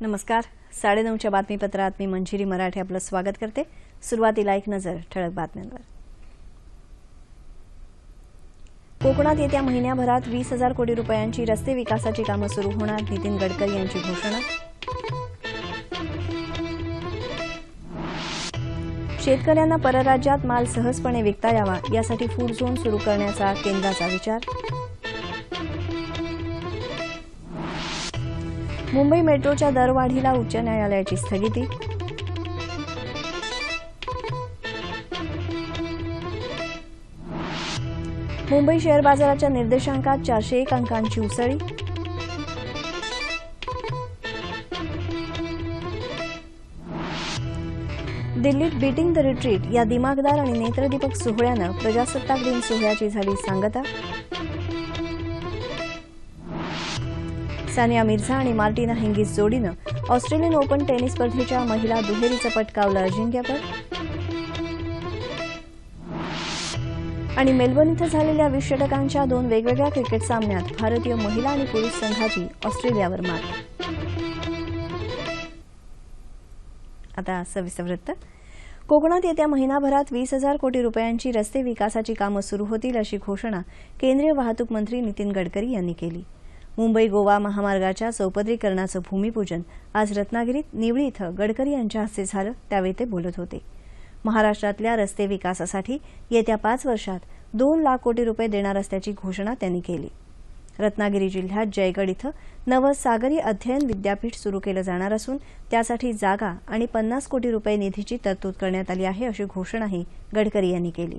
नमस्कार. 9:30च्या बातमीपत्रात मी मंजिरी मराठे आपलं स्वागत करते. सुरुवातीला एक नजर ठळक बातम्यांवर. कोकणात येत्या महिन्याभरात 20,000 कोटी रुपयांची रस्ते विकासाची कामं सुरू होणार. नितीन गडकरी यांची घोषणा. शेतकऱ्यांना परराज्यात माल सहजपणे विकता यावा यासाठी फूड झोन सुरू करण्याचा केंद्राचा विचार. मुंबई मेट्रोच्या दरवाढीला उच्च न्यायालयाची स्थगिती. मुंबई शेअर बाजाराच्या निर्देशांकात 401 अंकांची उसळी. दिल्लीत बीटिंग द रिट्रीट या दिमागदार आणि नेत्रदीपक सोहळ्यानं प्रजासत्ताक दिन सोहळ्याची झाली सांगता. सानिया मिर्झा आणि मार्टिना हिंगीस जोडीनं ऑस्ट्रेलियन ओपन टेनिस स्पर्धेच्या महिला दुहेरीचं पटकावलं अजिंक्यपद. आणि मेलबर्न इथं झालेल्या 20 षटकांच्या 2 वेगवेगळ्या क्रिकेट सामन्यात भारतीय महिला आणि पुरुष संघाची ऑस्ट्रेलियावर मात. आता सविस्तर वृत्त. कोकणात येत्या महिनाभरात 20,000 कोटी रुपयांची रस्ते विकासाची कामं सुरू होतील अशी घोषणा केंद्रीय वाहतूक मंत्री नितीन गडकरी यांनी केली. मुंबई गोवा महामार्गाच्या चौपदरीकरणाचं भूमिपूजन आज रत्नागिरीत निवळी इथं गडकरी यांच्या हस्ते झालं. त्यावेळी ते बोलत होते. महाराष्ट्रातल्या रस्ते विकासासाठी येत्या 5 वर्षात 2 लाख कोटी रुपये देणार असल्याची घोषणा त्यांनी केली. रत्नागिरी जिल्ह्यात जयगड इथं नवं सागरी अध्ययन विद्यापीठ सुरू केलं जाणार असून त्यासाठी जागा आणि 50 कोटी रुपये निधीची तरतूद करण्यात आली आहे अशी घोषणाही गडकरी यांनी केली.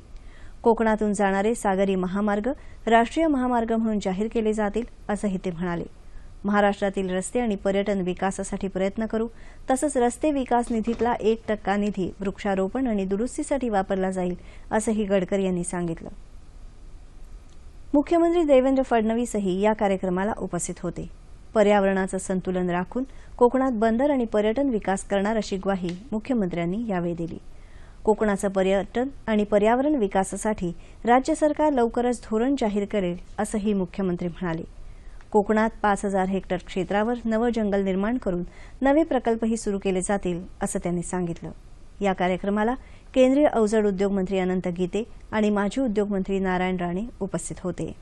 कोकणातून जाणारे सागरी महामार्ग राष्ट्रीय महामार्ग म्हणून जाहीर केले जातील असंही ते म्हणाले. महाराष्ट्रातील रस्ते आणि पर्यटन विकासासाठी प्रयत्न करू. तसंच रस्ते विकास निधीतला 1% निधी वृक्षारोपण आणि दुरुस्तीसाठी वापरला जाईल असंही गडकरी यांनी सांगितलं. मुख्यमंत्री देवेंद्र फडणवीसही या कार्यक्रमाला उपस्थित होते. पर्यावरणाचं संतुलन राखून कोकणात बंदर आणि पर्यटन विकास करणार अशी ग्वाही मुख्यमंत्र्यांनी यावेळी दिली. कोकणाचं पर्यटन आणि पर्यावरण विकासासाठी राज्य सरकार लवकरच धोरण जाहीर करेल असंही मुख्यमंत्री म्हणाले. कोकणात 5,000 हेक्टर क्षेत्रावर नवं जंगल निर्माण करून नवे प्रकल्पही सुरू केले जातील असं त्यांनी सांगितलं. या कार्यक्रमाला केंद्रीय अवजड उद्योग मंत्री अनंत गीते आणि माजी उद्योगमंत्री नारायण राणे उपस्थित होते.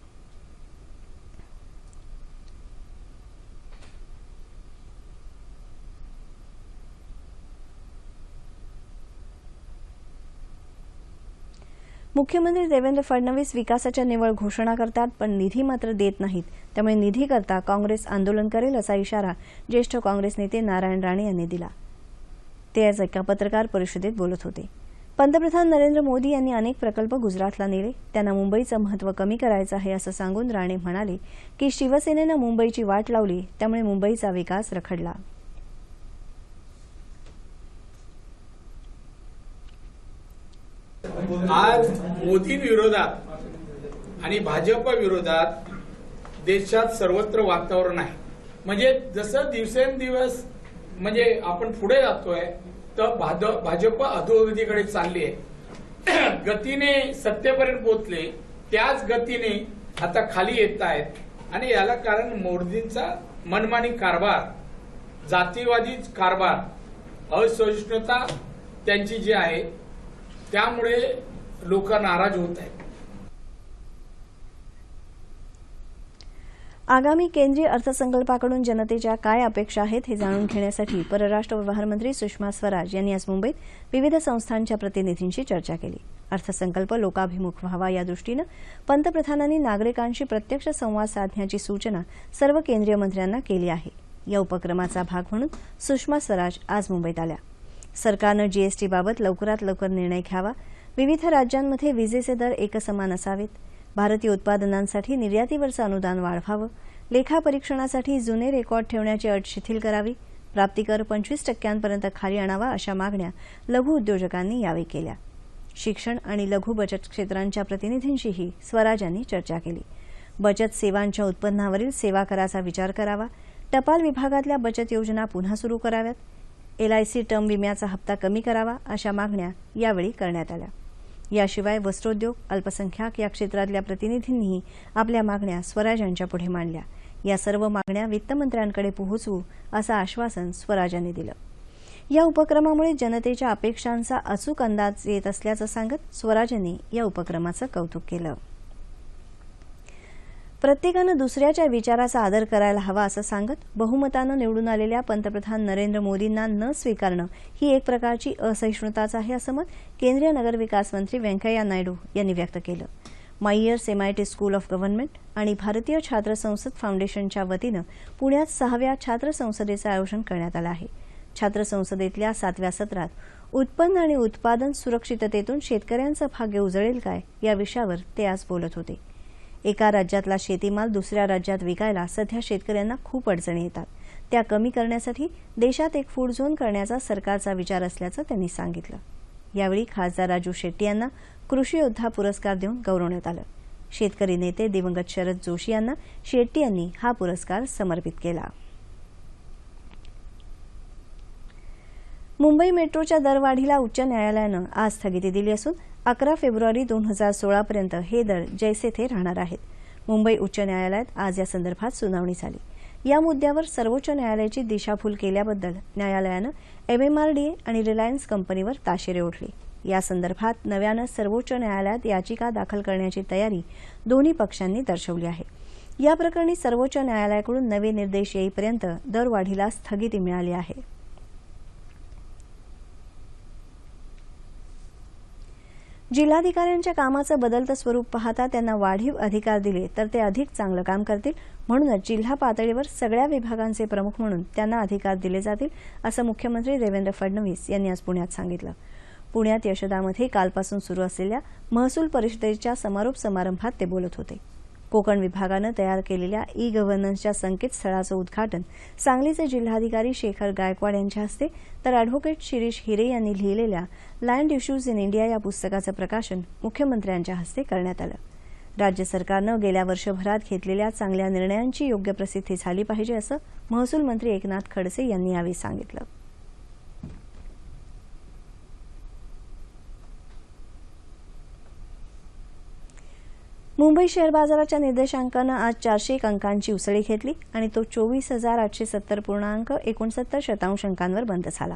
मुख्यमंत्री देवेंद्र फडणवीस विकासाच्या निव्वळ घोषणा करतात पण निधी मात्र देत नाहीत. त्यामुळे निधीकरता काँग्रेस आंदोलन करेल असा इशारा ज्येष्ठ काँग्रेस नेते नारायण राणे यांनी दिला. ते आज एका पत्रकार परिषदेत बोलत होते. पंतप्रधान नरेंद्र मोदी यांनी अनेक प्रकल्प गुजरातला नेले. त्यांना मुंबईचं महत्त्व कमी करायचं आहे असं सांगून राणे म्हणाले की शिवसेनेनं मुंबईची वाट लावली त्यामुळे मुंबईचा विकास रखडला. आज मोदींविरोधात आणि भाजप विरोधात देशात सर्वत्र वातावरण आहे. म्हणजे जसं दिवसेंदिवस म्हणजे आपण पुढे जातोय तर भाजप अधोगतीकडे चालली आहे. गतीने सत्तेपर्यंत पोहोचले त्याच गतीने आता खाली येत आहेत आणि याला कारण मोदींचा मनमानी कारभार, जातीवादी कारभार, असहिष्णुता त्यांची जी आहे त्यामुळे लोक नाराज होत आहेत. आगामी केंद्रीय अर्थसंकल्पाकडून जनतेच्या काय अपेक्षा आहेत हे जाणून घेण्यासाठी परराष्ट्र व्यवहार मंत्री सुषमा स्वराज यांनी आज मुंबईत विविध संस्थांच्या प्रतिनिधींशी चर्चा केली. अर्थसंकल्प लोकाभिमुख व्हावा या दृष्टीनं पंतप्रधानांनी नागरिकांशी प्रत्यक्ष संवाद साधण्याची सूचना सर्व केंद्रीय मंत्र्यांना केली आहे. या उपक्रमाचा भाग म्हणून सुषमा स्वराज आज मुंबईत आल्या. सरकारनं जीएसटीबाबत लवकरात लवकर निर्णय घ्यावा. विविध राज्यांमध्ये विजेचे दर एकसमान असावेत. भारतीय उत्पादनांसाठी निर्यातीवरचं अनुदान वाढवावं. लेखापरीक्षणासाठी जुने रेकॉर्ड ठेवण्याची अट शिथिल करावी. प्राप्तिकर 25% खाली आणावा अशा मागण्या लघु उद्योजकांनी यावेळी केल्या. शिक्षण आणि लघु बचत क्षेत्रांच्या प्रतिनिधींशीही स्वराज यांनी चर्चा केली. बचत सेवांच्या उत्पन्नावरील सेवा कराचा विचार करावा. टपाल विभागातल्या बचत योजना पुन्हा सुरू कराव्यात. LIC टर्म विम्याचा हप्ता कमी करावा अशा मागण्या यावेळी करण्यात आल्या. याशिवाय वस्त्रोद्योग, अल्पसंख्याक या क्षेत्रातल्या प्रतिनिधींनीही आपल्या मागण्या स्वराज यांच्यापुढे मांडल्या. या सर्व मागण्या वित्तमंत्र्यांकडे पोहोचवू असं आश्वासन स्वराज यांनी दिलं. या उपक्रमामुळे जनतेच्या अपेक्षांचा अचूक अंदाज येत असल्याचं सांगत स्वराज यांनी या उपक्रमाचं कौतुक केलं. प्रत्येकानं दुसऱ्याच्या विचाराचा आदर करायला हवा असं सांगत बहुमतानं निवडून आलेल्या पंतप्रधान नरेंद्र मोदींना न स्वीकारणं ही एक प्रकारची असहिष्णुताच आहे असं मत केंद्रीय नगरविकास मंत्री व्यंकय्या नायडू यांनी व्यक्त केलं. माईयर्स MIT स्कूल ऑफ गव्हर्नमेंट आणि भारतीय छात्र संसद फाउंडेशनच्या वतीनं पुण्यात 6व्या छात्र संसदेचं आयोजन करण्यात आलं आहे. छात्र संसदेतल्या 7व्या सत्रात उत्पन्न आणि उत्पादन सुरक्षिततेतून शेतकऱ्यांचं भाग्य उजळेल काय या विषयावर ते आज बोलत होते. एका राज्यातला शेतीमाल दुसऱ्या राज्यात विकायला सध्या शेतकऱ्यांना खूप अडचणी येतात. त्या कमी करण्यासाठी देशात एक फूड झोन करण्याचा सरकारचा विचार असल्याचं त्यांनी सांगितलं. यावेळी खासदार राजू शेट्टी यांना कृषी योद्धा पुरस्कार देऊन गौरवण्यात आलं. शेतकरी नेते दिवंगत शरद जोशी यांना शेट्टी यांनी हा पुरस्कार समर्पित केला. मुंबई मेट्रोच्या दरवाढीला उच्च न्यायालयानं आज स्थगिती दिली असून 11 फेब्रुवारी 2016 पर्यंत हे दर जैसे थे राहणार आहेत. मुंबई उच्च न्यायालयात आज या संदर्भात सुनावणी झाली. या मुद्द्यावर सर्वोच्च न्यायालयाची दिशाभूल केल्याबद्दल न्यायालयानं MMRDA आणि रिलायन्स कंपनीवर ताशेरे ओढले. या संदर्भात नव्यानं सर्वोच्च न्यायालयात याचिका दाखल करण्याची तयारी दोन्ही पक्षांनी दर्शवली आहे. या प्रकरणी सर्वोच्च न्यायालयाकडून नवे निर्देश येईपर्यंत दरवाढीला स्थगिती मिळाली आहे. जिल्हाधिकाऱ्यांच्या कामाचं बदलतं स्वरूप पाहता त्यांना वाढीव अधिकार दिले तर ते अधिक चांगलं काम करतील. म्हणूनच जिल्हा पातळीवर सगळ्या विभागांचे प्रमुख म्हणून त्यांना अधिकार दिले जातील असं मुख्यमंत्री देवेंद्र फडणवीस यांनी आज पुण्यात सांगितलं. पुण्यात यशोदामध्ये कालपासून सुरू असलेल्या महसूल परिषदेच्या समारोप समारंभात ते बोलत होते. कोकण विभागानं तयार केलेल्या ई-गव्हर्नन्सच्या संकेतस्थळाचं उद्घाटन सांगलीचे जिल्हाधिकारी शेखर गायकवाड यांच्या हस्ते तर अॅडव्होकेट शिरीष हिरे यांनी लिहिलेल्या लँड इश्यूज इन इंडिया या पुस्तकाचं प्रकाशन मुख्यमंत्र्यांच्या हस्ते करण्यात आलं. राज्य सरकारनं गेल्या वर्षभरात घेतलेल्या चांगल्या निर्णयांची योग्य प्रसिद्धी झाली पाहिजे असं महसूल मंत्री एकनाथ खडसे यांनी यावेळी सांगितलं. मुंबई शेअर बाजाराच्या निर्देशांकानं आज 401 अंकांची उसळी घेतली आणि तो 24,870.69 अंकांवर बंद झाला.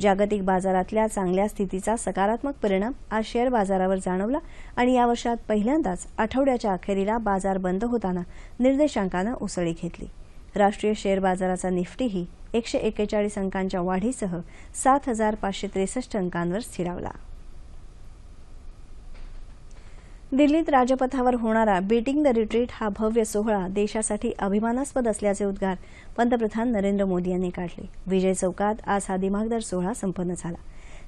जागतिक बाजारातल्या चांगल्या स्थितीचा सकारात्मक परिणाम आज शेअर बाजारावर जाणवला आणि या वर्षात पहिल्यांदाच आठवड्याच्या अखेरीला बाजार बंद होताना निर्देशांकानं उसळी घेतली. राष्ट्रीय शेअर बाजाराचा निफ्टीही 141 अंकांच्या वाढीसह 7,563 अंकांवर स्थिरावला. दिल्लीत राजपथावर होणारा बीटिंग द रिट्रीट हा भव्य सोहळा देशासाठी अभिमानास्पद असल्याचे उद्गार पंतप्रधान नरेंद्र मोदी यांनी काढले. विजय चौकात आज हा दिमाखदार सोहळा संपन्न झाला.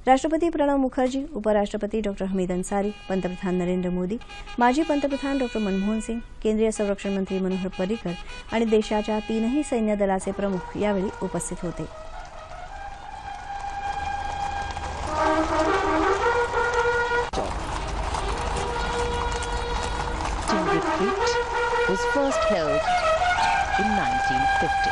राष्ट्रपती प्रणव मुखर्जी, उपराष्ट्रपती डॉ. हमीद अन्सारी, पंतप्रधान नरेंद्र मोदी, माजी पंतप्रधान डॉ. मनमोहन सिंग, केंद्रीय संरक्षण मंत्री मनोहर पर्रिकर आणि देशाच्या 3ही सैन्य दलाचे प्रमुख यावेळी उपस्थित होते. was first held in 1950.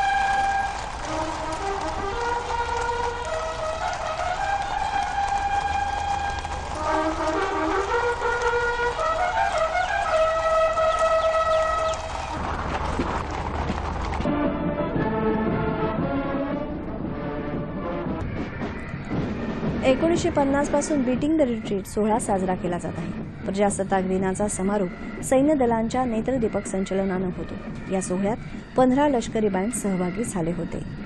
एकोणीसशे 1950 पासून बीटिंग द रिट्रीट सोहळा साजरा केला जात आहे. प्रजासत्ताक दिनाचा समारोप सैन्य दलांच्या नेत्रदीपक संचलनानं होतो. या सोहळ्यात 15 लष्करी बँड सहभागी झाले होते.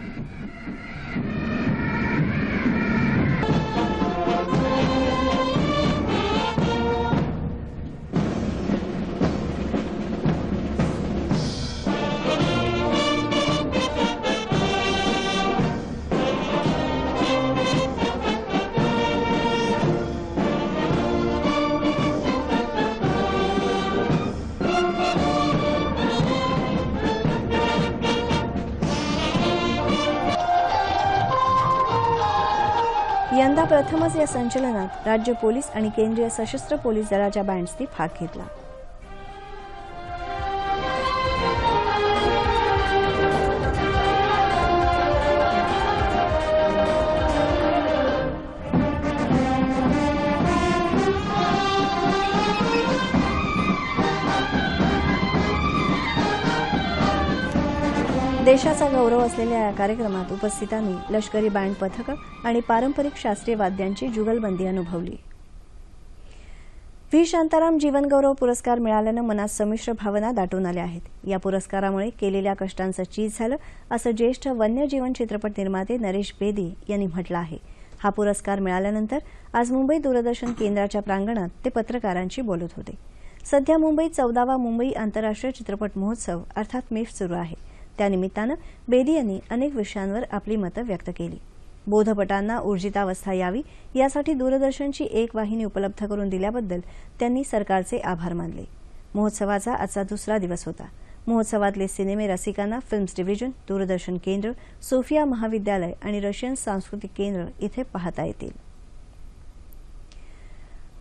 यंदा प्रथमच या संचलनात राज्य पोलीस आणि केंद्रीय सशस्त्र पोलीस दलाच्या बँड्सनी भाग घेतला. देशाचा गौरव असलेल्या या कार्यक्रमात उपस्थितांनी लष्करी बँड पथकं आणि पारंपरिक शास्त्रीय वाद्यांची जुगलबंदी अनुभवली. व्ही. शांताराम जीवनगौरव पुरस्कार मिळाल्यानं मनात संमिश्र भावना दाटून आल्या आहेत. या पुरस्कारामुळे केलेल्या कष्टांचं चीज झालं, असं ज्येष्ठ वन्यजीवन चित्रपट निर्माते नरेश बेदी यांनी म्हटलं आहे. हा पुरस्कार मिळाल्यानंतर आज मुंबई दूरदर्शन केंद्राच्या प्रांगणात ते पत्रकारांशी बोलत होते. सध्या मुंबईत 14वा मुंबई आंतरराष्ट्रीय चित्रपट महोत्सव अर्थात मिफ सुरू आहे. त्यानिमित्तानं बेदी यांनी अनेक विषयांवर आपली मतं व्यक्त केली. बोधपटांना ऊर्जितावस्था यावी यासाठी दूरदर्शनची एक वाहिनी उपलब्ध करून दिल्याबद्दल त्यांनी सरकारचे आभार मानले. महोत्सवाचा आजचा दुसरा दिवस होता. महोत्सवातले सिनेमे रसिकांना फिल्म्स डिव्हिजन, दूरदर्शन केंद्र, सोफिया महाविद्यालय आणि रशियन सांस्कृतिक केंद्र इथे पाहता येतील.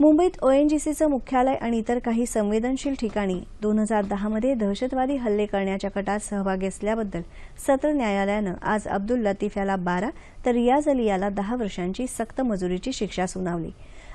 मुंबईत ओएनजीसीचं मुख्यालय आणि इतर काही संवेदनशील ठिकाणी 2010मध्ये दहशतवादी हल्ले करण्याच्या कटात सहभागी असल्याबद्दल सत्र न्यायालयानं आज अब्दुल लतीफ याला 12 तर रियाज अली याला 10 वर्षांची सक्त मजुरीची शिक्षा सुनावली.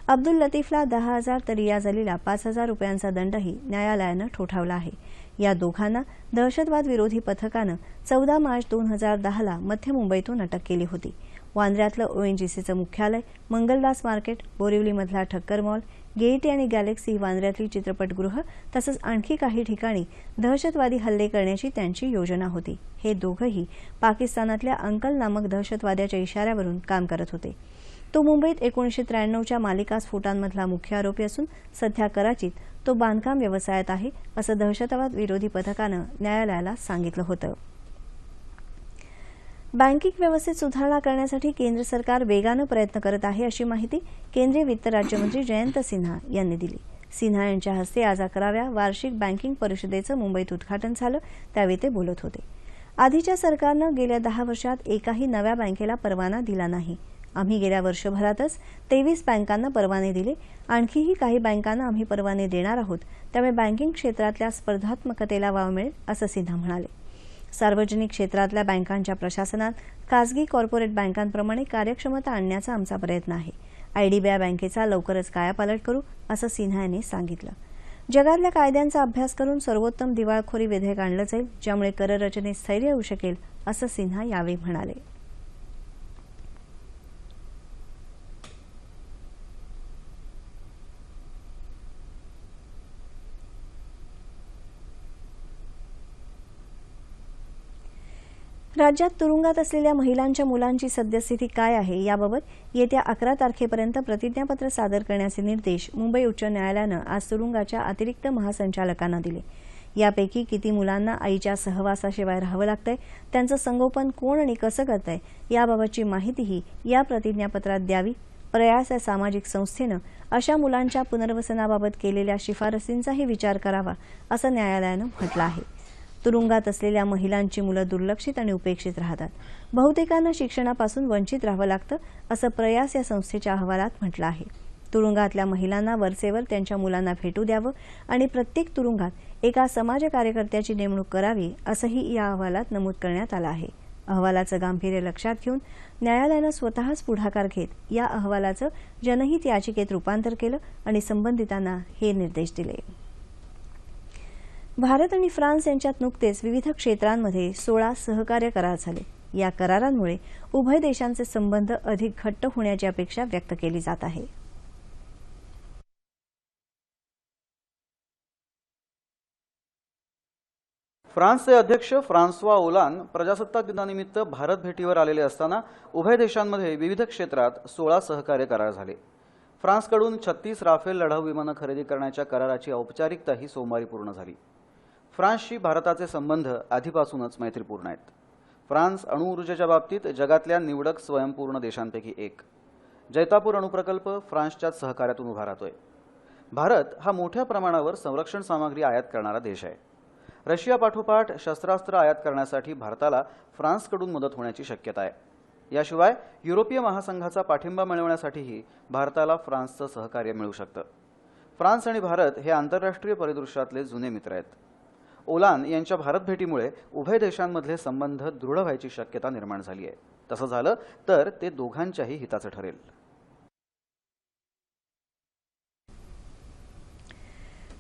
अब्दुल लतीफला 10,000 तर रियाज अलीला 5,000 रुपयांचा दंडही न्यायालयानं ठोठावला आहे. या दोघांना दहशतवाद विरोधी पथकानं 14 मार्च 2010ला मध्य मुंबईतून अटक केली होती. वांद्र्यातलं ओएनजीसीचं मुख्यालय, मंगलदास मार्केट, बोरिवलीमधला ठक्कर मॉल, गेईटी आणि गॅलेक्सी वांद्र्यातली चित्रपटगृह तसंच आणखी काही ठिकाणी दहशतवादी हल्ले करण्याची त्यांची योजना होती. हे दोघंही पाकिस्तानातल्या अंकल नामक दहशतवाद्याच्या इशाऱ्यावरून काम करत होते. तो मुंबईत 1993च्या मालिका स्फोटांमधला मुख्य आरोपी असून सध्या कराचीत तो बांधकाम व्यवसायात आहे, असं दहशतवाद विरोधी पथकानं न्यायालयाला सांगितलं होतं. बँकिंग व्यवस्थेत सुधारणा करण्यासाठी केंद्र सरकार वेगानं प्रयत्न करत आहे, अशी माहिती केंद्रीय वित्त राज्यमंत्री जयंत सिन्हा यांनी दिली. सिन्हा यांच्या हस्ते आज 11व्या वार्षिक बँकिंग परिषदेचं मुंबईत उद्घाटन झालं. त्यावेळी ते बोलत होते. आधीच्या सरकारनं गेल्या 10 वर्षात एकाही नव्या बँकेला परवाना दिला नाही. आम्ही गेल्या वर्षभरातच 23 बँकांना परवाने दिले. आणखीही काही बँकांना आम्ही परवाने देणार आहोत. त्यामुळे बँकिंग क्षेत्रातल्या स्पर्धात्मकतेला वाव मिळेल, असं सिन्हा म्हणाले. सार्वजनिक क्षेत्रातल्या बँकांच्या प्रशासनात खासगी कॉर्पोरेट बँकांप्रमाणे कार्यक्षमता आणण्याचा आमचा प्रयत्न आहे. आयडीबीआय बँकेचा लवकरच कायापालट करू, असं सिन्हा यांनी सांगितलं. जगातल्या कायद्यांचा अभ्यास करून सर्वोत्तम दिवाळखोरी विधेयक आणलं जाईल, ज्यामुळे कररचनेत स्थैर्य येऊ शकेल, असं सिन्हा यावेळी म्हणाले. राज्यात तुरुंगात असलेल्या महिलांच्या मुलांची सद्यस्थिती काय आहे याबाबत येत्या 11 तारखेपर्यंत प्रतिज्ञापत्र सादर करण्याचे निर्देश मुंबई उच्च न्यायालयानं आज तुरुंगाच्या अतिरिक्त महासंचालकांना दिले. यापैकी किती मुलांना आईच्या सहवासाशिवाय राहावं लागतंय, त्यांचं संगोपन कोण आणि कसं करतंय याबाबतची माहितीही या प्रतिज्ञापत्रात द्यावी. प्रयास या सामाजिक संस्थेनं अशा मुलांच्या पुनर्वसनाबाबत केलेल्या शिफारसींचाही विचार करावा, असं न्यायालयानं म्हटलं आहे. तुरुंगात असलेल्या महिलांची मुलं दुर्लक्षित आणि उपेक्षित राहतात. बहुतेकांना शिक्षणापासून वंचित राहावं लागतं, असं प्रयास या संस्थेच्या अहवालात म्हटलं आहे. तुरुंगातल्या महिलांना वरचेवर त्यांच्या मुलांना भेटू द्यावं आणि प्रत्येक तुरुंगात एका समाज कार्यकर्त्याची नेमणूक करावी, असंही या अहवालात नमूद करण्यात आलं आहे. अहवालाचं गांभीर्य लक्षात घेऊन न्यायालयानं स्वतःच पुढाकार घेत या अहवालाचं जनहित याचिकेत रूपांतर केलं आणि संबंधितांना हे निर्देश दिले. भारत आणि फ्रान्स यांच्यात नुकतेच विविध क्षेत्रांमध्ये 16 सहकार्य करार झाले. या करारांमुळे उभय देशांचे संबंध अधिक घट्ट होण्याची अपेक्षा व्यक्त केली जात आहे. फ्रान्सचे अध्यक्ष फ्रान्सवा ओलांद प्रजासत्ताक दिनानिमित्त भारत भेटीवर आलेले असताना उभय देशांमध्ये विविध क्षेत्रात 16 सहकार्य करार झाले. फ्रान्सकडून 36 राफेल लढाऊ विमानं खरेदी करण्याच्या कराराची औपचारिकताही सोमवारी पूर्ण झाली. फ्रान्सशी भारताचे संबंध आधीपासूनच मैत्रीपूर्ण आहेत. फ्रान्स अणुऊर्जेच्या बाबतीत जगातल्या निवडक स्वयंपूर्ण देशांपैकी एक. जैतापूर अणुप्रकल्प फ्रान्सच्याच सहकार्यातून उभा राहतोय. भारत हा मोठ्या प्रमाणावर संरक्षण सामग्री आयात करणारा देश आहे. रशिया पाठोपाठ शस्त्रास्त्र आयात करण्यासाठी भारताला फ्रान्सकडून मदत होण्याची शक्यता आहे. याशिवाय युरोपीय महासंघाचा पाठिंबा मिळवण्यासाठीही भारताला फ्रान्सचं सहकार्य मिळू शकतं. फ्रान्स आणि भारत हे आंतरराष्ट्रीय परिदृश्यातले जुने मित्र आहेत. ओलांद यांच्या भारत भेटीमुळे उभय देशांमधले संबंध दृढ व्हायची शक्यता निर्माण झाली आहे. तसं झालं तर ते दोघांच्याही हिताचं ठरेल.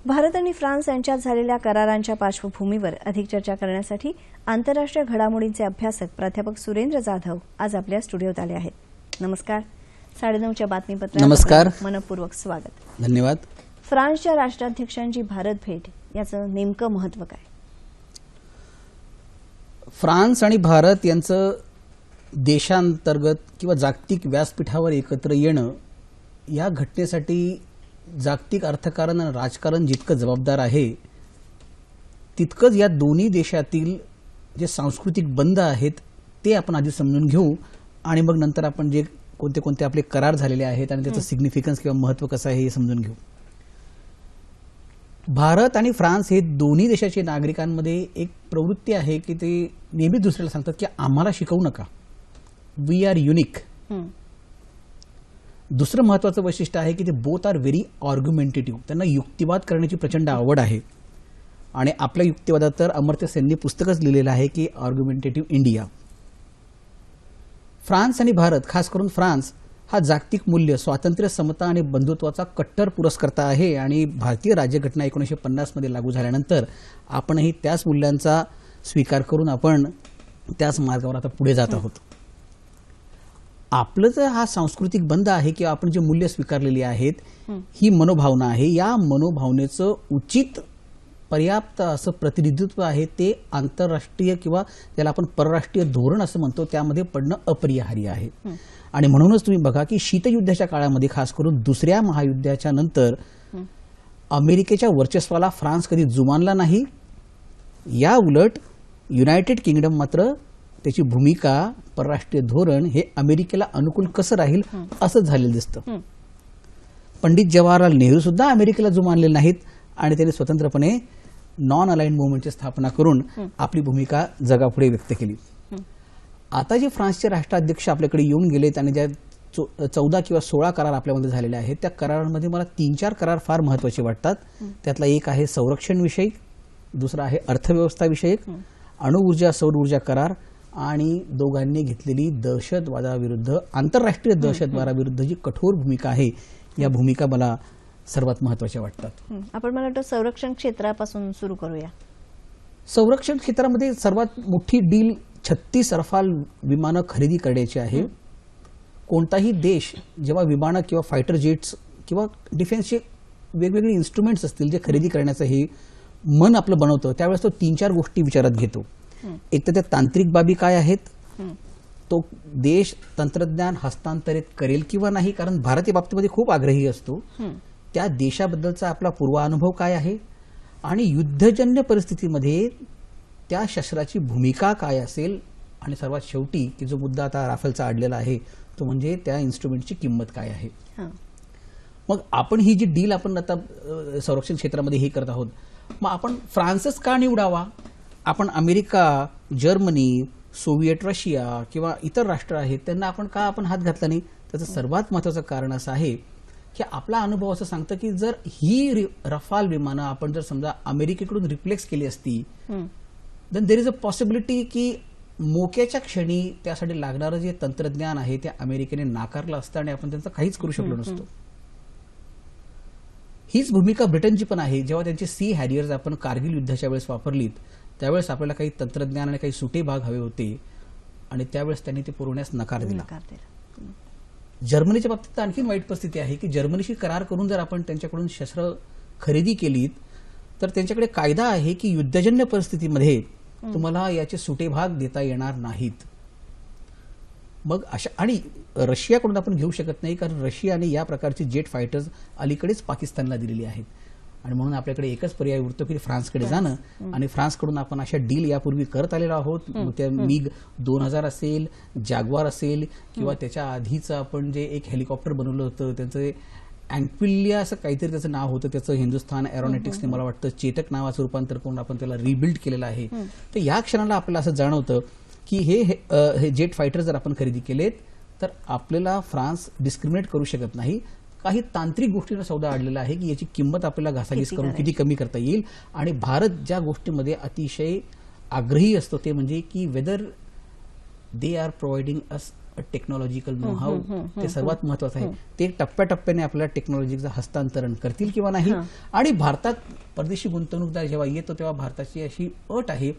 भारत आणि फ्रान्स यांच्यात झालेल्या करारांच्या पार्श्वभूमीवर अधिक चर्चा करण्यासाठी आंतरराष्ट्रीय घडामोडींचे अभ्यासक प्राध्यापक सुरेंद्र जाधव आज आपल्या स्टुडिओत आले आहेत. नमस्कार. 9:30च्या बातमीपत्रात नमस्कार. आपलं मनपूर्वक स्वागत. धन्यवाद. फ्रान्सच्या राष्ट्राध्यक्षांची भारत भेट याचं नेमकं महत्व काय? फ्रान्स आणि भारत यांचं देशांतर्गत किंवा जागतिक व्यासपीठावर एकत्र येणं या घटनेसाठी जागतिक अर्थकारण आणि राजकारण जितकं जबाबदार आहे तितकंच या दोन्ही देशातील जे सांस्कृतिक बंध आहेत ते आपण आधी समजून घेऊ आणि मग नंतर आपण जे कोणते कोणते आपले करार झालेले आहेत आणि त्याचं सिग्निफिकन्स किंवा महत्व कसं आहे हे समजून घेऊ. भारत आणि फ्रान्स हे दोन्ही देशाच्या नागरिकांमध्ये एक प्रवृत्ती आहे की ते नेहमी दुसऱ्याला सांगतात की आम्हाला शिकवू नका, वी आर युनिक. दुसरं महत्वाचं वैशिष्ट्य आहे की ते बोथ आर व्हेरी आर्ग्युमेंटेटिव्ह. त्यांना युक्तिवाद करण्याची प्रचंड आवड आहे आणि आपल्या युक्तिवादात तर अमर्त्य सेनने पुस्तकच लिहिलेलं आहे की आर्ग्युमेंटेटिव्ह इंडिया. फ्रान्स आणि भारत, खास करून फ्रान्स, हा जागतिक मूल्य, स्वातंत्र्य, समता आणि बंधुत्वाचा कट्टर पुरस्कर्ता आहे आणि भारतीय राज्यघटना 1950 मध्ये लागू झाल्यानंतर आपणही त्याच मूल्यांचा स्वीकार करून आपण त्याच मार्गावर आता पुढे जात आहोत. आपलं जर हा सांस्कृतिक बंध आहे किंवा आपण जे मूल्य स्वीकारलेली आहेत ही मनोभावना आहे, या मनोभावनेचं उचित पर्याप्त असं प्रतिनिधित्व आहे ते आंतरराष्ट्रीय किंवा त्याला आपण परराष्ट्रीय धोरण असं म्हणतो त्यामध्ये पडणं अपरिहार्य आहे. आणि म्हणूनच तुम्ही बघा की शीतयुद्धाच्या काळामध्ये, खास करून दुसऱ्या महायुद्धाच्या नंतर, अमेरिकेच्या वर्चस्वाला फ्रान्स कधी जुमानला नाही. या उलट युनायटेड किंगडम मात्र त्याची भूमिका, परराष्ट्रीय धोरण हे अमेरिकेला अनुकूल कसं राहील असं झालेलं दिसतं. पंडित जवाहरलाल नेहरू सुद्धा अमेरिकेला जुमानले नाहीत आणि त्यांनी स्वतंत्रपणे नॉन अलाइन्ड मुव्हमेंटची स्थापना करून आपली भूमिका जगापुढे व्यक्त केली. आता जे फ्रान्सचे राष्ट्राध्यक्ष आपल्याकडे येऊन गेलेत आणि ज्या 14 किंवा 16 करार आपल्यामध्ये झालेले आहेत त्या करारांमध्ये मला 3-4 करार फार महत्वाचे वाटतात. त्यातला एक आहे संरक्षण विषयक, दुसरा आहे अर्थव्यवस्था विषयक, अणुऊर्जा सौर ऊर्जा करार आणि दोघांनी घेतलेली दहशतवादाविरुद्ध, आंतरराष्ट्रीय दहशतवादाविरुद्ध जी कठोर भूमिका आहे या भूमिका मला सर्वात महत्वाच्या वाटतात. आपण मला वाटतं संरक्षण क्षेत्रापासून सुरू करूया. संरक्षण क्षेत्रामध्ये सर्वात मोठी डील 36 रफाल विमानं खरेदी करण्याची आहे. कोणताही देश जेव्हा विमानं किंवा फायटर जेट्स किंवा डिफेन्सचे वेगवेगळे इन्स्ट्रुमेंट्स असतील जे खरेदी करण्याचं हे मन आपलं बनवतं त्यावेळेस तो 3-4 गोष्टी विचारात घेतो. एक तर त्या तांत्रिक बाबी काय आहेत, तो देश तंत्रज्ञान हस्तांतरित करेल किंवा नाही, कारण भारत या बाबतीमध्ये खूप आग्रही असतो. त्या देशाबद्दलचा आपला पूर्वानुभव काय आहे आणि युद्धजन्य परिस्थितीमध्ये त्या शस्त्राची भूमिका काय असेल आणि सर्वात शेवटी की जो मुद्दा आता राफेलचा अडलेला आहे तो म्हणजे त्या इन्स्ट्रुमेंटची किंमत काय आहे. मग आपण ही जी डील आपण आता संरक्षण क्षेत्रामध्ये हे करत आहोत, मग आपण फ्रान्सच का निवडावा? आपण अमेरिका, जर्मनी, सोव्हिएट रशिया किंवा इतर राष्ट्र आहेत त्यांना आपण हात घातला नाही? त्याचं सर्वात महत्वाचं कारण असं आहे की आपला अनुभव असं सांगतं की जर ही रफाल विमानं आपण जर समजा अमेरिकेकडून रिप्लेस केली असती then there is a possibility की मोक्याच्या क्षणी त्यासाठी लागणारं जे तंत्रज्ञान आहे ते अमेरिकेने नाकारलं असतं आणि आपण त्यांचं काहीच करू शकलो नसतो. हीच भूमिका ब्रिटनची पण आहे. जेव्हा त्यांची सी हॅरियर्स आपण कारगिल युद्धाच्या वेळेस वापरलीत त्यावेळेस आपल्याला काही तंत्रज्ञान आणि काही सुटे भाग हवे होते आणि त्यावेळेस त्यांनी ते पुरवण्यास नकार दिला. जर्मनीच्या बाबतीत तर आणखी वाईट परिस्थिती आहे की जर्मनीशी करार करून जर आपण त्यांच्याकडून शस्त्र खरेदी केलीत तर त्यांच्याकडे कायदा आहे की युद्धजन्य परिस्थितीमध्ये तुम्हाला याचे सुटे भाग देता येणार नाहीत. मग अशा, आणि रशियाकडून आपण घेऊ शकत नाही कारण रशियाने या प्रकारची जेट फायटर्स अलीकडेच पाकिस्तानला दिलेली आहेत आणि म्हणून आपल्याकडे एकच पर्याय उरतो की फ्रान्सकडे जाणं आणि फ्रान्सकडून आपण अशा डील यापूर्वी करत आलेलो आहोत. त्या मिग 2000 असेल, जॅग्वार असेल किंवा त्याच्या आधीचं आपण जे एक हेलिकॉप्टर बनवलं होतं त्याचं अँक्विलिया असं काहीतरी त्याचं नाव होतं, त्याचं हिंदुस्थान एरोनॉटिक्सने मला वाटतं चेतक नावाचं रूपांतर करून आपण त्याला रिबिल्ड केलेलं आहे. तर या क्षणाला आपल्याला असं जाणवतं की हे जेट फायटर जर आपण खरेदी केलेत तर आपल्याला फ्रान्स डिस्क्रिमिनेट करू शकत नाही. काही तांत्रिक गोष्टींना सौदा अडलेला आहे की याची किंमत आपल्याला घासाघीस करून किती कमी करता येईल. आणि भारत ज्या गोष्टीमध्ये अतिशय आग्रही असतो ते म्हणजे की whether they are providing us technological know how ते सर्वात महत्वाचं आहे. ते टप्प्याटप्प्याने आपल्याला टेक्नॉलॉजीचं हस्तांतरण करतील किंवा नाही. आणि भारतात परदेशी गुंतवणूकदार जेव्हा येतो तेव्हा भारताची अशी अट आहे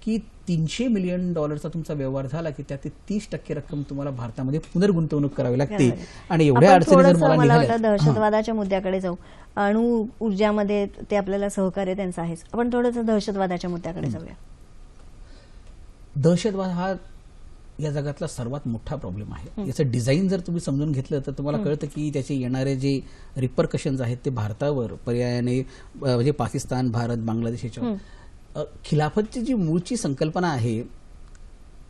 की $300 मिलियन तुमचा व्यवहार झाला की त्यात 30% रक्कम तुम्हाला भारतामध्ये पुनर्गुंतवणूक करावी लागते. आणि एवढ्या आपण अडचणी जर थोडंसं मला मला निघाल्या वाटतं दहशतवादाच्या मुद्द्याकडे जाऊ. अणु ऊर्जामध्ये ते आपल्याला सहकार्य त्यांचं आहेच. आपण थोडंसं दहशतवादाच्या मुद्द्याकडे जाऊया. दहशतवाद हा या जगातला सर्वात मोठा प्रॉब्लेम आहे. याचं डिझाईन जर तुम्ही समजून घेतलं तर तुम्हाला कळतं की त्याचे येणारे जे रिपरकशन्स आहेत ते भारतावर पर्यायाने म्हणजे पाकिस्तान, भारत, बांगलादेश याच्यावर. खिलाफतची जी मूळची संकल्पना आहे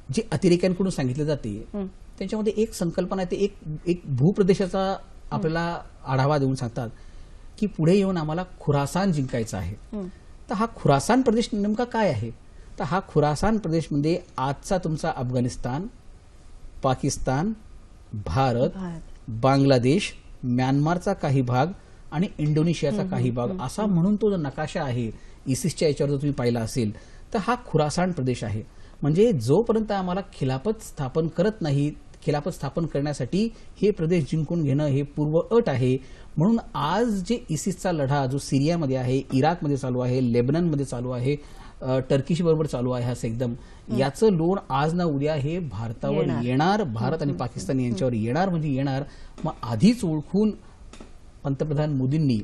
जी अतिरेक्यांकडून सांगितली जाते त्याच्यामध्ये एक संकल्पना आहे, ते एक भूप्रदेशाचा आपल्याला आढावा देऊन सांगतात की पुढे येऊन आम्हाला खुरासान जिंकायचा आहे. तर हा खुरासान प्रदेश नेमका काय आहे? तर हा खुरासान प्रदेश म्हणजे आजचा तुमचा अफगाणिस्तान, पाकिस्तान, भारत, बांगलादेश, म्यानमारचा काही भाग आणि इंडोनेशियाचा काही भाग असा म्हणून तो जो नकाशा आहे इसिसच्या याच्यावर जर तुम्ही पाहिला असेल तर हा खुरासान प्रदेश आहे. म्हणजे जोपर्यंत आम्हाला खिलाफत स्थापन करत नाही, खिलाफत स्थापन करण्यासाठी हे प्रदेश जिंकून घेणं हे पूर्व अट आहे. म्हणून आज जे इसिसचा लढा जो सिरियामध्ये आहे, इराकमध्ये चालू आहे, लेबननमध्ये चालू आहे, टर्किश बरोबर चालू आहे, असं एकदम याचं लोण आज ना उद्या हे भारतावर येणार, भारत आणि पाकिस्तान यांच्यावर येणार म्हणजे येणार. मग आधीच ओळखून पंतप्रधान मोदींनी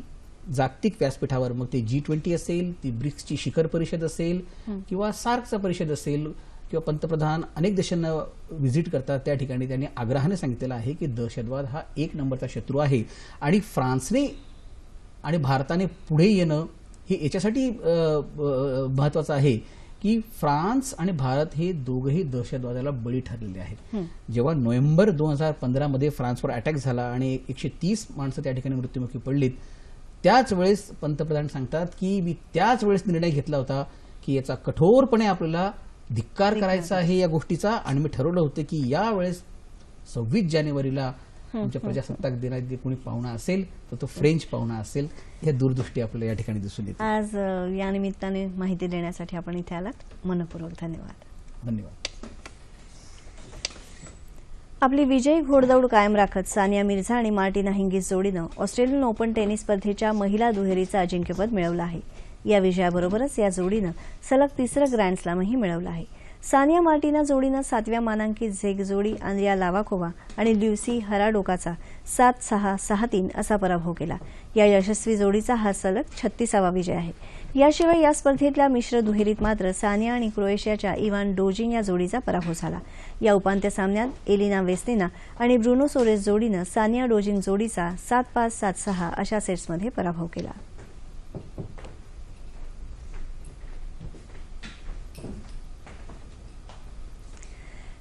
जागतिक व्यासपीठावर मग ते G20 असेल, ती ब्रिक्सची शिखर परिषद असेल किंवा सार्कचा परिषद असेल किंवा पंतप्रधान अनेक देशांना व्हिजिट करतात त्या ठिकाणी त्यांनी आग्रहाने सांगितलेलं आहे की दहशतवाद हा 1 नंबरचा शत्रू आहे. आणि फ्रान्सने आणि भारताने पुढे येणं हे याच्यासाठी महत्वाचं आहे की फ्रान्स आणि भारत हे दोघंही दहशतवादाला बळी ठरलेले आहेत. जेव्हा नोव्हेंबर 2015 मध्ये फ्रान्सवर अटॅक झाला आणि 130 माणसं त्या ठिकाणी मृत्युमुखी पडलीत, त्याच वेळेस पंतप्रधान सांगतात की मी त्याच वेळेस निर्णय घेतला होता की याचा कठोरपणे आपल्याला धिक्कार करायचा आहे या गोष्टीचा. आणि मी ठरवलं होतं की यावेळेस 26 जानेवारीला आमच्या प्रजासत्ताक दिनात जे कोणी पाहुणा असेल तर तो फ्रेंच पाहुणा असेल. या दूरदृष्टी आपल्याला या ठिकाणी दिसून येते. आज या निमित्ताने माहिती देण्यासाठी आपण इथे आलात. मनपूर्वक धन्यवाद. धन्यवाद. आपली विजयी घोडदौड कायम राखत सानिया मिर्झा आणि मार्टिना हिंगिस जोडीनं ऑस्ट्रेलियन ओपन टेनिस स्पर्धेच्या महिला दुहेरीचं अजिंक्यपद मिळवलं आहे. या विजयाबरोबरच या जोडीनं सलग 3रं ग्रँड स्लॅमही मिळवलं आहे. सानिया मार्टिना जोडीनं 7व्या मानांकित झेक जोडी आंद्रिया लावाकोवा आणि ल्युसी हराडोकाचा 7-6, 6-3 असा पराभव केला. या यशस्वी जोडीचा हा सलग 36वा विजय आहे. याशिवाय या स्पर्धेतल्या मिश्र दुहेरीत मात्र सानिया आणि क्रोएशियाच्या इवान डोजिन या जोडीचा पराभव झाला. या उपांत्य सामन्यात एलिना वेस्निना आणि ब्रुनो सोरेस जोडीनं सानिया डोजिन जोडीचा 7-5, 7-6 अशा सेट्समध्ये पराभव केला.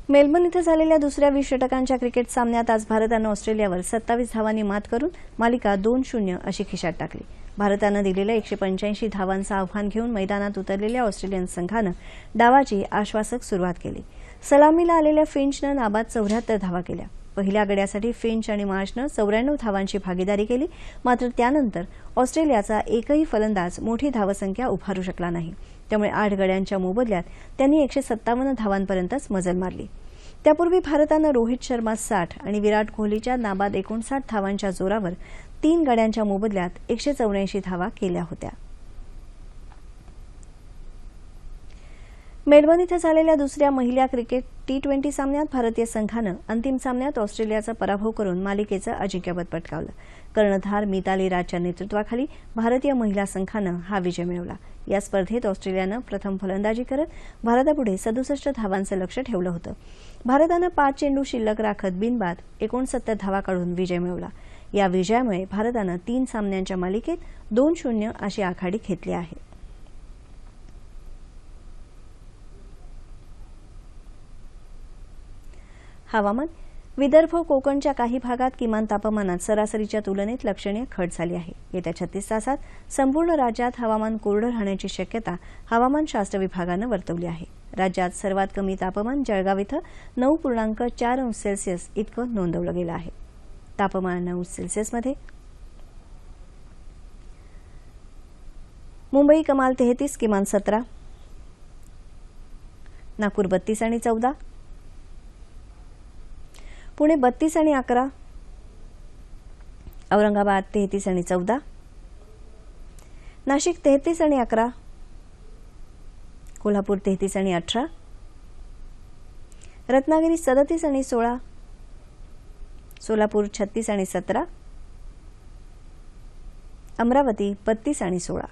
मेलबर्न इथं झालेल्या दुसऱ्या 20 षटकांच्या क्रिकेट सामन्यात आज भारतानं ऑस्ट्रेलियावर 27 धावांनी मात करून मालिका 2-0 अशी खिशात टाकली. भारतानं दिलेल्या 185 धावांचं आव्हान घेऊन मैदानात उतरलेल्या ऑस्ट्रेलियन संघानं डावाची आश्वासक सुरुवात केली. सलामीला आलेल्या फिंचनं नाबाद 74 धावा केल्या. पहिल्या गड्यासाठी फिंच आणि मार्शनं 94 धावांची भागीदारी केली. मात्र त्यानंतर ऑस्ट्रेलियाचा एकही फलंदाज मोठी धावसंख्या उभारू शकला नाही. त्यामुळे 8 गड्यांच्या मोबदल्यात त्यांनी 157 धावांपर्यंतच मजल मारली. त्यापूर्वी भारतानं रोहित शर्मा 60 आणि विराट कोहलीच्या नाबाद 59 धावांच्या जोरावर 3 गड्यांच्या मोबदल्यात 184 धावा केल्या होत्या. मेलबर्न इथं झालेल्या दुसऱ्या महिला क्रिकेट T20 सामन्यात भारतीय संघानं अंतिम सामन्यात ऑस्ट्रेलियाचा पराभव करून मालिकेचं अजिंक्यपद पटकावलं. कर्णधार मिताली राजच्या नेतृत्वाखाली भारतीय महिला संघानं हा विजय मिळवला. या स्पर्धेत ऑस्ट्रेलियानं प्रथम फलंदाजी करत भारतापुढे 67 धावांचं लक्ष्य ठेवलं होतं. भारतानं 5 चेंडू शिल्लक राखत बिनबाद 69 धावा काढून विजय मिळवला. या विजयामुळे भारतानं 3 सामन्यांच्या मालिकेत 2-0 अशी आघाडी घेतली आहे. हवामान. विदर्भ कोकणच्या काही भागात किमान तापमानात सरासरीच्या तुलनेत लक्षणीय घट झाली आहे. येत्या 36 तासात संपूर्ण राज्यात हवामान कोरडं राहण्याची शक्यता हवामानशास्त्र विभागानं वर्तवली आहे. राज्यात सर्वात कमी तापमान जळगाव इथं 9.4 अंश सेल्सिअस इतकं नोंदवलं गेलं आहे. तापमान 9 सेल्सिअसमध्ये. मुंबई कमाल 33, किमान 17. नागपूर 32 आणि 14. पुणे 32 आणि 11, औरंगाबाद 33 आणि 14, नाशिक 33 आणि 11, कोल्हापूर 33 आणि 18, रत्नागिरी 37 आणि 16, सोलापूर 36 आणि 17, अमरावती 32 आणि 16.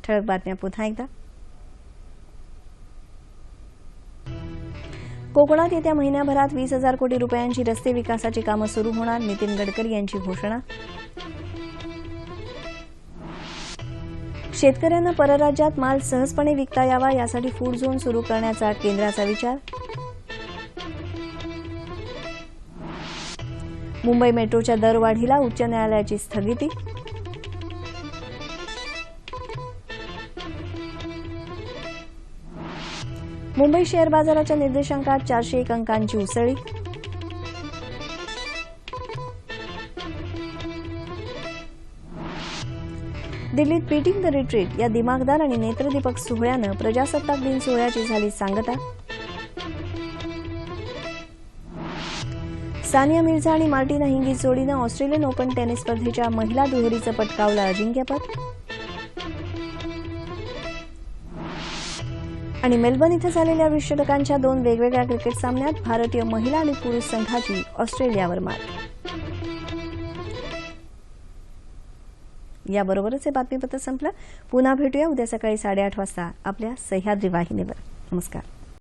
ठळक बातम्या पुन्हा एकदा. कोकणात येत्या महिन्याभरात 20,000 कोटी रुपयांची रस्ते विकासाची कामं सुरू होणार, नितीन गडकरी यांची घोषणा. शेतकऱ्यांना परराज्यात माल सहजपणे विकता यावा यासाठी फूड झोन सुरू करण्याचा केंद्राचा विचार. मुंबई मेट्रोच्या दरवाढीला उच्च न्यायालयाची स्थगिती. मुंबई शेअर बाजाराच्या निर्देशांकात 401 अंकांची उसळी. दिल्लीत बीटिंग द रिट्रीट या दिमागदार आणि नेत्रदीपक सोहळ्यानं प्रजासत्ताक दिन सोहळ्याची झाली सांगता. सानिया मिर्झा आणि मार्टिना हिंगीज जोडीनं ऑस्ट्रेलियन ओपन टेनिस स्पर्धेच्या महिला दुहेरीचं पटकावलं अजिंक्यपद. आणि मेलबर्न इथं झालेल्या 20 षटकांच्या 2 वेगवेगळ्या क्रिकेट सामन्यात भारतीय महिला आणि पुरुष संघाची ऑस्ट्रेलियावर मात. याबरोबरच हे बातमीपत्र संपलं. पुन्हा भेटूया उद्या सकाळी 8:30 वाजता आपल्या सह्याद्री वाहिनीवर. नमस्कार.